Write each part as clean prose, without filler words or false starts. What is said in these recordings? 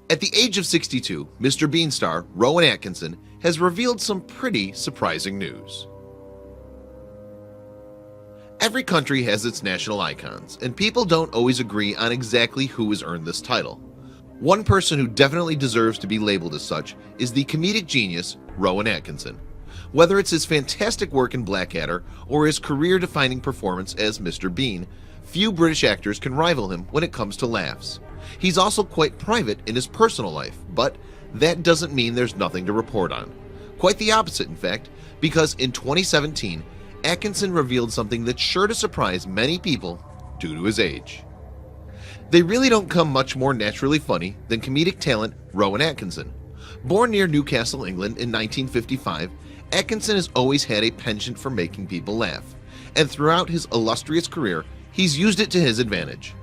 At the age of 62, Mr. Bean star Rowan Atkinson has revealed some pretty surprising news. Every country has its national icons, and people don't always agree on exactly who has earned this title. One person who definitely deserves to be labeled as such is the comedic genius Rowan Atkinson. Whether it's his fantastic work in Blackadder or his career-defining performance as Mr. Bean, few British actors can rival him when it comes to laughs. He's also quite private in his personal life, but that doesn't mean there's nothing to report on. Quite the opposite, in fact, because in 2017, Atkinson revealed something that's sure to surprise many people due to his age. They really don't come much more naturally funny than comedic talent Rowan Atkinson. Born near Newcastle, England in 1955, Atkinson has always had a penchant for making people laugh, and throughout his illustrious career, he's used it to his advantage.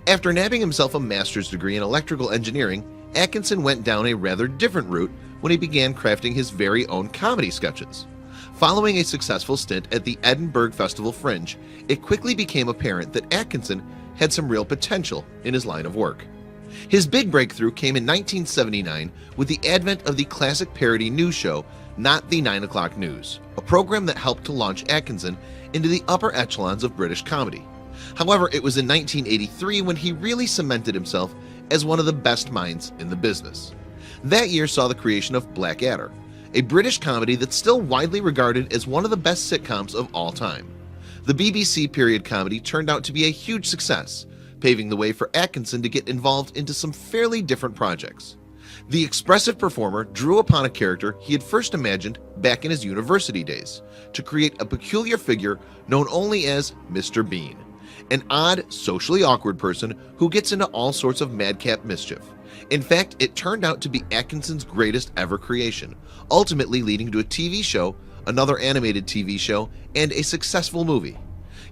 After nabbing himself a master's degree in electrical engineering, Atkinson went down a rather different route when he began crafting his very own comedy sketches. Following a successful stint at the Edinburgh Festival Fringe, it quickly became apparent that Atkinson had some real potential in his line of work. His big breakthrough came in 1979 with the advent of the classic parody news show Not the 9 O'Clock News, a program that helped to launch Atkinson into the upper echelons of British comedy. However, it was in 1983 when he really cemented himself as one of the best minds in the business. That year saw the creation of Blackadder, a British comedy that's still widely regarded as one of the best sitcoms of all time. The BBC period comedy turned out to be a huge success, paving the way for Atkinson to get involved into some fairly different projects. The expressive performer drew upon a character he had first imagined back in his university days to create a peculiar figure known only as Mr. Bean, an odd, socially awkward person who gets into all sorts of madcap mischief. In fact, it turned out to be Atkinson's greatest ever creation, ultimately leading to a TV show, another animated TV show, and a successful movie.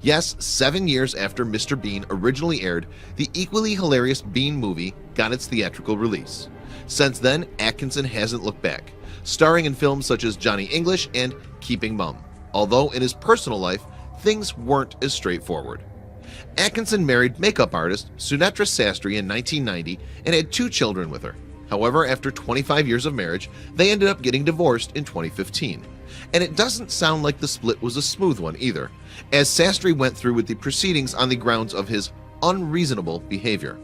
Yes, 7 years after Mr. Bean originally aired, the equally hilarious Bean movie got its theatrical release. Since then, Atkinson hasn't looked back, starring in films such as Johnny English and Keeping Mum, although in his personal life, things weren't as straightforward. Atkinson married makeup artist Sunetra Sastry in 1990 and had 2 children with her. However, after 25 years of marriage, they ended up getting divorced in 2015. And it doesn't sound like the split was a smooth one either, as Sastry went through with the proceedings on the grounds of his unreasonable behavior.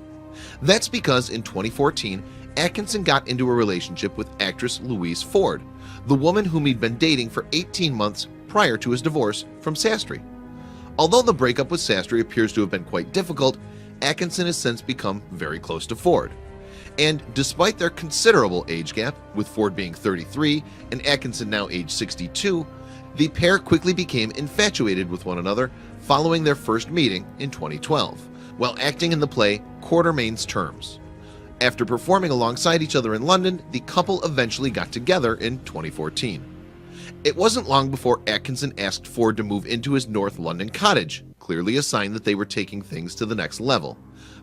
That's because in 2014, Atkinson got into a relationship with actress Louise Ford, the woman whom he'd been dating for 18 months prior to his divorce from Sastry. Although the breakup with Sastry appears to have been quite difficult, Atkinson has since become very close to Ford. And despite their considerable age gap, with Ford being 33 and Atkinson now age 62, the pair quickly became infatuated with one another following their first meeting in 2012, while acting in the play Quartermain's Terms. After performing alongside each other in London, the couple eventually got together in 2014. It wasn't long before Atkinson asked Ford to move into his North London cottage, clearly a sign that they were taking things to the next level.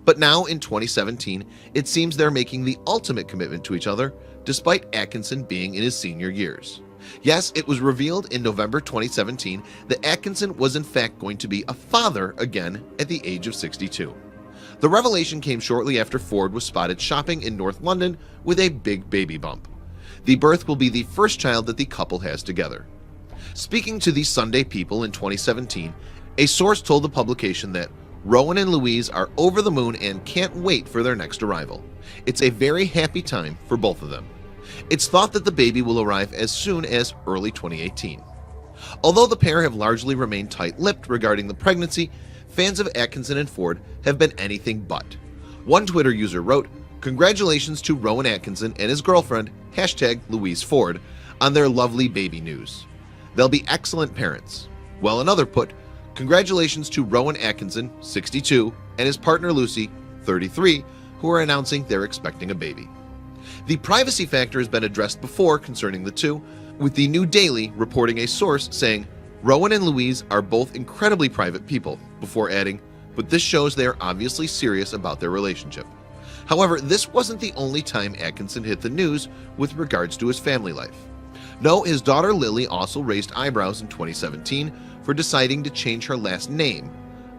But now in 2017, it seems they're making the ultimate commitment to each other, despite Atkinson being in his senior years. Yes, it was revealed in November 2017 that Atkinson was in fact going to be a father again at the age of 62. The revelation came shortly after Ford was spotted shopping in North London with a big baby bump. The birth will be the first child that the couple has together. Speaking to the Sunday People in 2017, a source told the publication that Rowan and Louise are over the moon and can't wait for their next arrival. It's a very happy time for both of them. It's thought that the baby will arrive as soon as early 2018. Although the pair have largely remained tight-lipped regarding the pregnancy, fans of Atkinson and Ford have been anything but. One Twitter user wrote, "Congratulations to Rowan Atkinson and his girlfriend, #Louise Ford, on their lovely baby news. They'll be excellent parents." While another put, "Congratulations to Rowan Atkinson, 62, and his partner Lucy, 33, who are announcing they're expecting a baby." The privacy factor has been addressed before concerning the two, with the New Daily reporting a source saying, "Rowan and Louise are both incredibly private people," before adding, "but this shows they are obviously serious about their relationship." However, this wasn't the only time Atkinson hit the news with regards to his family life. No, his daughter Lily also raised eyebrows in 2017 for deciding to change her last name,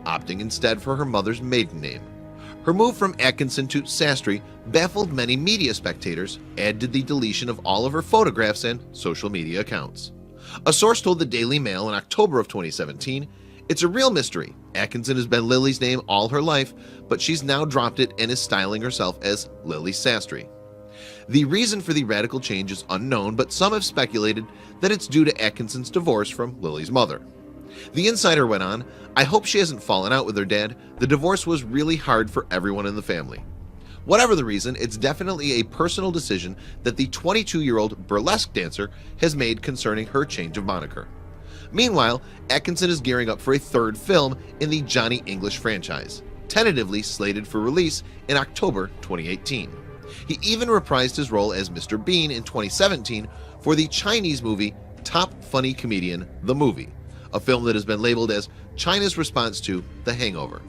opting instead for her mother's maiden name. Her move from Atkinson to Sastry baffled many media spectators, and did the deletion of all of her photographs and social media accounts. A source told the Daily Mail in October of 2017, "It's a real mystery. Atkinson has been Lily's name all her life, but she's now dropped it and is styling herself as Lily Sastry." The reason for the radical change is unknown, but some have speculated that it's due to Atkinson's divorce from Lily's mother. The insider went on, "I hope she hasn't fallen out with her dad. The divorce was really hard for everyone in the family." Whatever the reason, it's definitely a personal decision that the 22-year-old burlesque dancer has made concerning her change of moniker. Meanwhile, Atkinson is gearing up for a third film in the Johnny English franchise, tentatively slated for release in October 2018. He even reprised his role as Mr. Bean in 2017 for the Chinese movie Top Funny Comedian: The Movie, a film that has been labeled as China's response to The Hangover.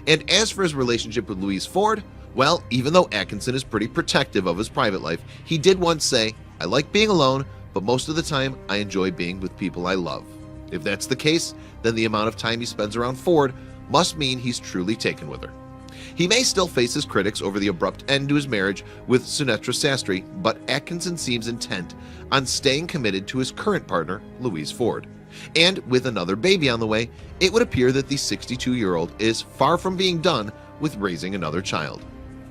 And as for his relationship with Louise Ford, well, even though Atkinson is pretty protective of his private life, he did once say, "I like being alone, but most of the time I enjoy being with people I love." If that's the case, then the amount of time he spends around Ford must mean he's truly taken with her. He may still face his critics over the abrupt end to his marriage with Sunetra Sastry, but Atkinson seems intent on staying committed to his current partner, Louise Ford. And with another baby on the way, it would appear that the 62-year-old is far from being done with raising another child.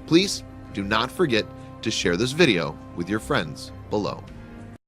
Please do not forget to share this video with your friends below.